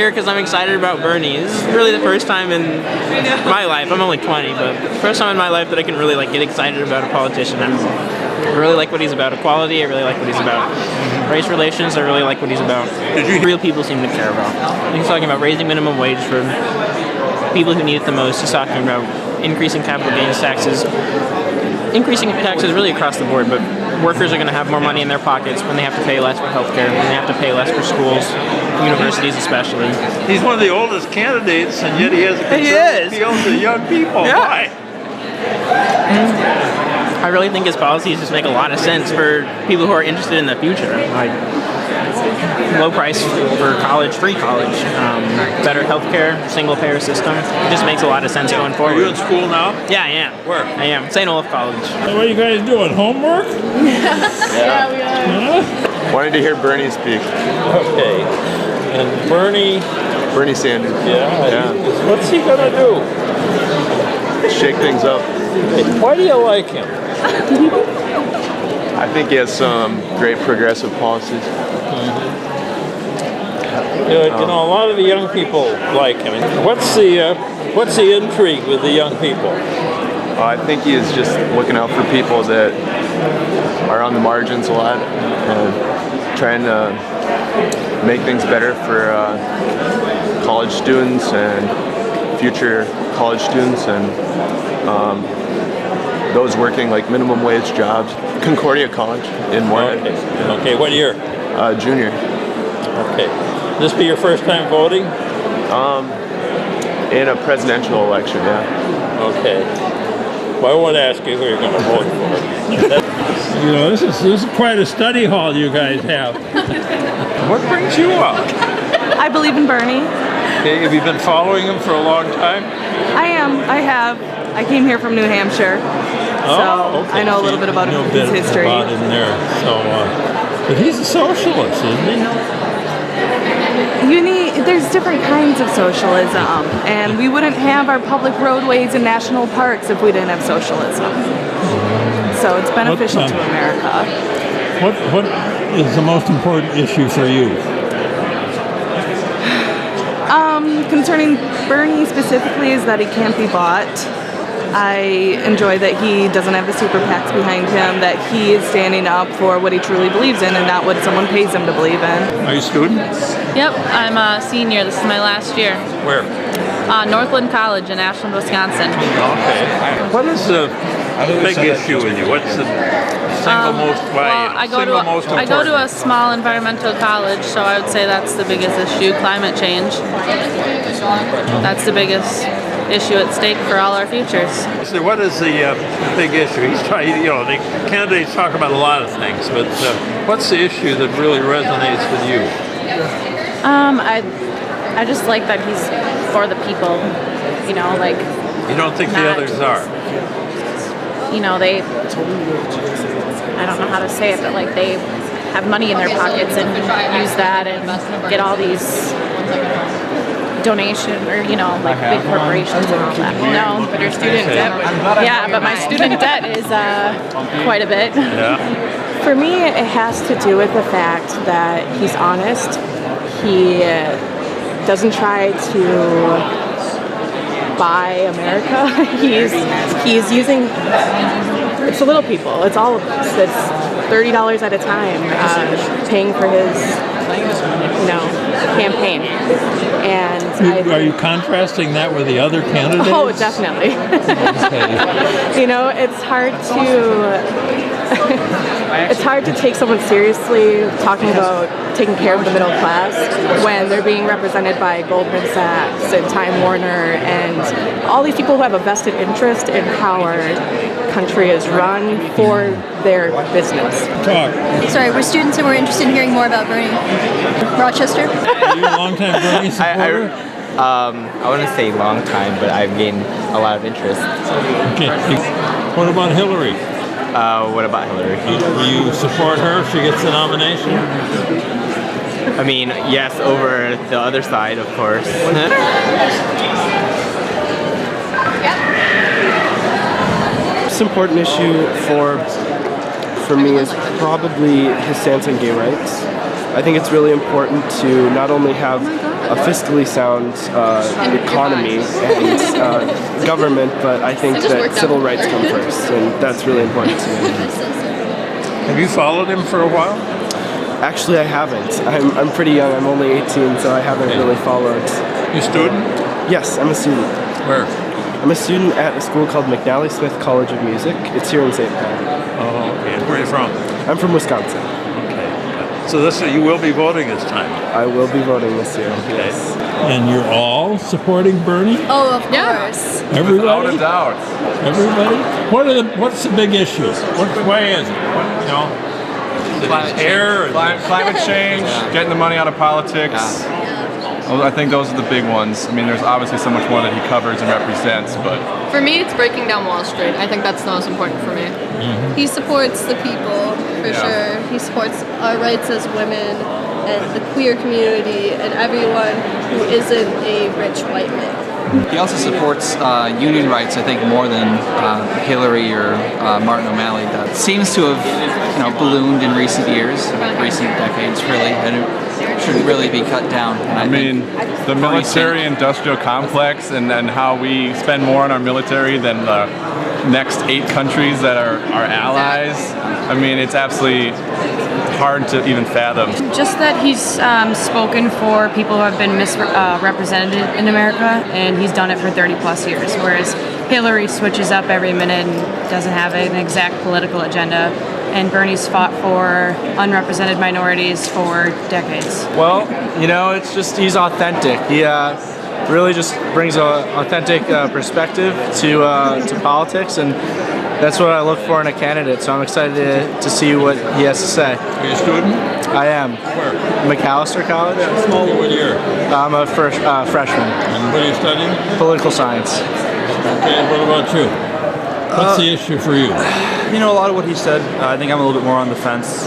here because I'm excited about Bernie. This is really the first time in my life, I'm only 20, but first time in my life that I can really like get excited about a politician. I really like what he's about equality, I really like what he's about race relations, I really like what he's about real people seem to care about. He's talking about raising minimum wage for people who need it the most. He's talking about increasing capital gains taxes, increasing taxes really across the board, but workers are going to have more money in their pockets when they have to pay less for healthcare, when they have to pay less for schools, universities especially. He's one of the oldest candidates, and yet he has a conservative appeal to young people. Yeah. Why? I really think his policies just make a lot of sense for people who are interested in the future. Like low price for college, free college, better healthcare, single payer system. It just makes a lot of sense going forward. Are you in school now? Yeah, I am. Where? I am. St. Olaf College. What are you guys doing? Homework? Yeah, we are. Wanted to hear Bernie speak. Okay. And Bernie Sanders. Yeah. What's he gonna do? Shake things up. Why do you like him? I think he has some great progressive policies. You know, a lot of the young people like him. What's the intrigue with the young people? I think he is just looking out for people that are on the margins a lot and trying to make things better for college students and future college students and those working like minimum wage jobs. Concordia College in Moorhead. Okay, what year? Junior. Okay. This be your first time voting? In a presidential election, yeah. Okay. Well, I won't ask you who you're going to vote for. You know, this is quite a study hall you guys have. What brings you up? I believe in Bernie. Okay, have you been following him for a long time? I am. I have. I came here from New Hampshire, so okay. I know a little bit about You know a his bit history. about him there. So, but he's a socialist, isn't he? There's different kinds of socialism, and we wouldn't have our public roadways and national parks if we didn't have socialism. So it's beneficial to America. What is the most important issue for you? Concerning Bernie specifically is that he can't be bought. I enjoy that he doesn't have the super PACs behind him, that he is standing up for what he truly believes in and not what someone pays him to believe in. Are you a student? Yep, I'm a senior. This is my last year. Where? Northland College in Ashland, Wisconsin. Okay. What is the big issue with you? What's the single most I go to a small environmental college, so I would say that's the biggest issue, climate change. That's the biggest issue at stake for all our futures. So what is the big issue? He's trying, the candidates talk about a lot of things, but what's the issue that really resonates with you? I just like that he's for the people, you don't think the others are? I don't know how to say it, but they have money in their pockets and use that and get all these donation or big corporations and all that. No, but your student debt. Yeah, but my student debt is quite a bit. Yeah. For me, it has to do with the fact that he's honest. He doesn't try to buy America. He's using. It's the little people. It's all of us. It's $30 at a time paying for his, campaign. And are you contrasting that with the other candidates? Oh, definitely. Okay. It's hard to. It's hard to take someone seriously talking about taking care of the middle class when they're being represented by Goldman Sachs and Time Warner and all these people who have a vested interest in how our country is run for their business. Talk. Sorry, we're students and we're interested in hearing more about Bernie. Rochester? Are you a long-time Bernie supporter? I wouldn't say long time, but I've gained a lot of interest. Okay. What about Hillary? What about Hillary? Do you support her if she gets the nomination? I mean, yes, over the other side, of course. Most important issue for me is probably his stance on gay rights. I think it's really important to not only have a fiscally sound economy and government, but I think that civil rights come first, and that's really important to me. Have you followed him for a while? Actually, I haven't. I'm pretty young. I'm only 18, so I haven't really followed. You a student? Yes, I'm a student. Where? I'm a student at a school called McNally Smith College of Music. It's here in St. Paul. Oh, okay. Where are you from? I'm from Wisconsin. Okay. So you will be voting this time? I will be voting this year. Okay. Yes. And you're all supporting Bernie? Oh, of course. Everybody? Without a doubt. Everybody? What's the big issues? Why is it? Climate change, getting the money out of politics. I think those are the big ones. I mean, there's obviously so much more that he covers and represents, but... For me, it's breaking down Wall Street. I think that's the most important for me. He supports the people, for sure. He supports our rights as women and the queer community and everyone who isn't a rich white man. He also supports union rights, I think, more than Hillary or Martin O'Malley does. Seems to have, ballooned in recent years, recent decades, really, and it should really be cut down. And I mean, the military-industrial complex and how we spend more on our military than the next 8 countries that are our allies. I mean, it's absolutely hard to even fathom. Just that he's spoken for people who have been misrepresented in America, and he's done it for 30 plus years, whereas Hillary switches up every minute and doesn't have an exact political agenda, and Bernie's fought for unrepresented minorities for decades. Well, it's just he's authentic. He really just brings an authentic perspective to politics, and that's what I look for in a candidate, so I'm excited to see what he has to say. Are you a student? I am. Where? Macalester College. What year? I'm a freshman. And what are you studying? Political science. Okay, what about you? What's the issue for you? A lot of what he said, I think I'm a little bit more on the fence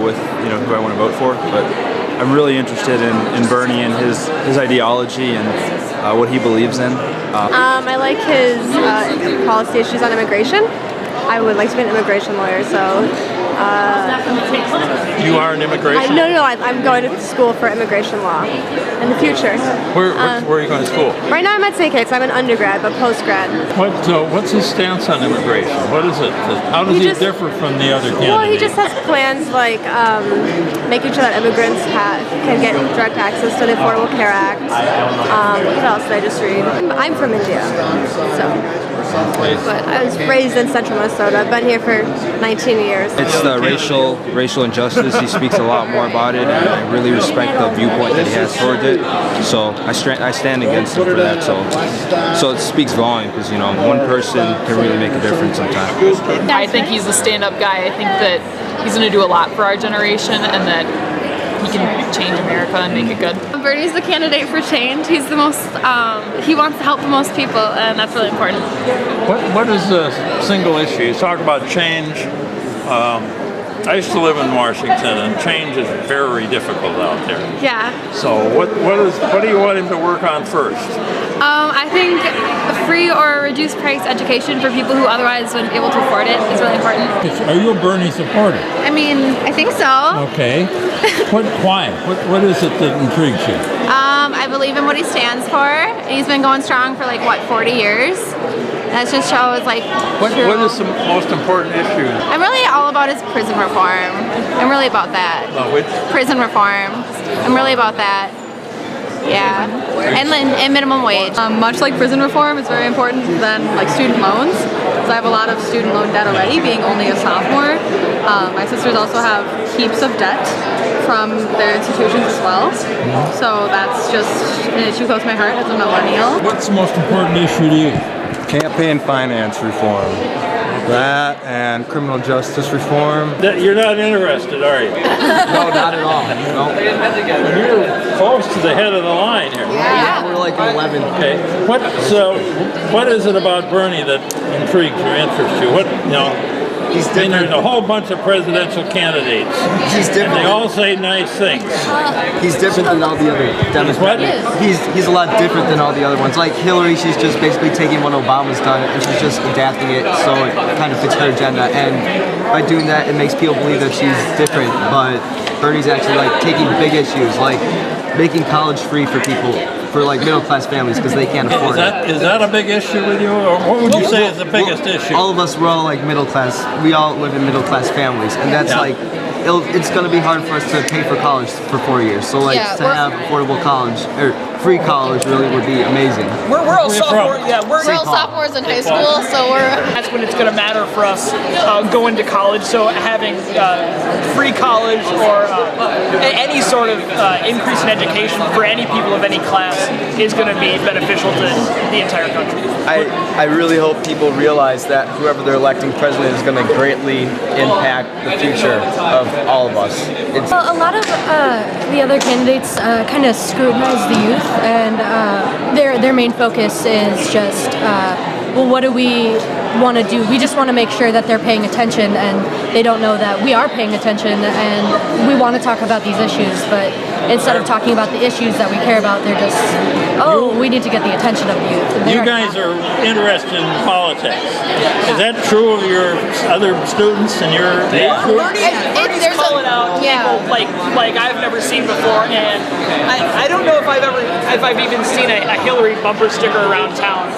with, who I want to vote for, but I'm really interested in Bernie and his ideology and what he believes in. I like his policy issues on immigration. I would like to be an immigration lawyer, so... You are an immigration? No, I'm going to school for immigration law in the future. Where are you going to school? Right now I'm at St. Kate's. I'm an undergrad, but post-grad. What's his stance on immigration? What is it? How does he differ from the other candidates? Well, he just has plans like making sure that immigrants can get direct access to the Affordable Care Act. What else did I just read? I'm from India, so... But I was raised in central Minnesota. I've been here for 19 years. It's the racial injustice. He speaks a lot more about it, and I really respect the viewpoint that he has towards it. So I stand against him for that. So it speaks volume because one person can really make a difference sometimes. I think he's a stand-up guy. I think that he's going to do a lot for our generation, and that he can change America and make it good. Bernie's the candidate for change. He's the most, he wants to help the most people, and that's really important. What is the single issue? You talk about change. I used to live in Washington, and change is very difficult out there. Yeah. So what do you want him to work on first? I think a free or reduced price education for people who otherwise wouldn't be able to afford it is really important. Are you a Bernie supporter? I mean, I think so. Okay. Why? What is it that intrigues you? I believe in what he stands for. He's been going strong for 40 years. That just shows What is the most important issue? I'm really all about his prison reform. I'm really about that. Which? Prison reform. I'm really about that. Yeah, and minimum wage. Much like prison reform, it's very important than student loans. Because I have a lot of student loan debt already, being only a sophomore. My sisters also have heaps of debt from their institutions as well. So that's just an issue close to my heart as a millennial. What's the most important issue to you? Campaign finance reform. That and criminal justice reform. You're not interested, are you? No, not at all. No. You're close to the head of the line here. Yeah, we're 11. Okay. What is it about Bernie that intrigues or interests you? He's different. There's a whole bunch of presidential candidates. He's different. And they all say nice things. He's different than all the other Democrats. He's a lot different than all the other ones. Like Hillary, she's just basically taking what Obama's done and she's just adapting it so it kind of fits her agenda. And by doing that, it makes people believe that she's different. But Bernie's actually like taking big issues, like making college free for people, for like middle class families because they can't afford it. Is that a big issue with you, or what would you say is the biggest issue? All of us, we're all like middle class. We all live in middle class families, and that's like, it's going to be hard for us to pay for college for 4 years. So like to have affordable college or free college really would be amazing. We're all sophomores. Yeah, we're all sophomores in high school, so that's when it's going to matter for us going to college. So having free college or any sort of increase in education for any people of any class is going to be beneficial to the entire country. I really hope people realize that whoever they're electing president is going to greatly impact the future of all of us. Well, a lot of the other candidates kind of scrutinize the youth, and their main focus is just, well, what do we want to do? We just want to make sure that they're paying attention, and they don't know that we are paying attention, and we want to talk about these issues, but instead of talking about the issues that we care about, they're just, we need to get the attention of the youth. You guys are interested in politics. Is that true of your other students and your age group? Bernie's calling out people like I've never seen before, and I don't know if I've even seen a Hillary bumper sticker around town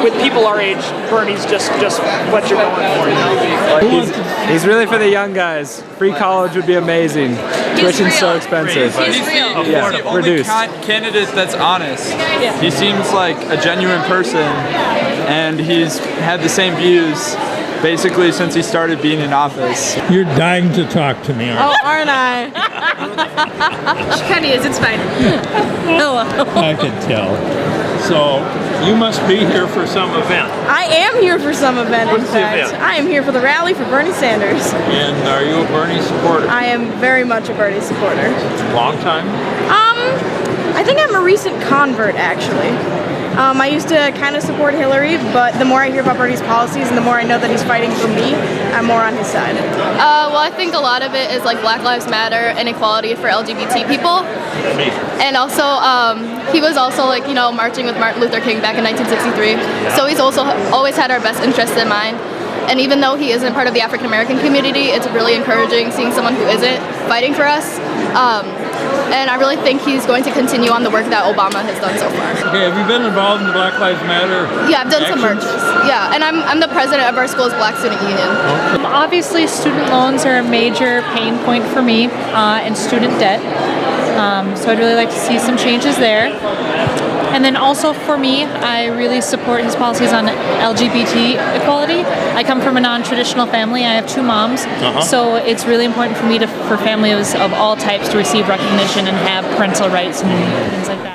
with people our age. Bernie's just what you're going for. You know? He's really for the young guys. Free college would be amazing. Tuition's so expensive. He's the only candidate that's honest. He seems like a genuine person, and he's had the same views basically since he started being in office. You're dying to talk to me, aren't I? She kind of is. It's fine. I can tell. So you must be here for some event. I am here for some event, What's in the fact. event? I am here for the rally for Bernie Sanders. And are you a Bernie supporter? I am very much a Bernie supporter. Long time? I think I'm a recent convert, actually. I used to kind of support Hillary, but the more I hear about Bernie's policies and the more I know that he's fighting for me, I'm more on his side. well, I think a lot of it is like Black Lives Matter and equality for LGBT people. And also, he was also like, marching with Martin Luther King back in 1963. So he's also always had our best interests in mind. And even though he isn't part of the African American community, it's really encouraging seeing someone who isn't fighting for us. And I really think he's going to continue on the work that Obama has done so far. Okay, have you been involved in the Black Lives Matter? Yeah, I've done some marches. Yeah, and I'm the president of our school's Black Student Union. Obviously, student loans are a major pain point for me, and student debt. So I'd really like to see some changes there. And then also for me, I really support his policies on LGBT equality. I come from a non-traditional family. I have two moms. So it's really important for me for families of all types to receive recognition and have parental rights and things like that.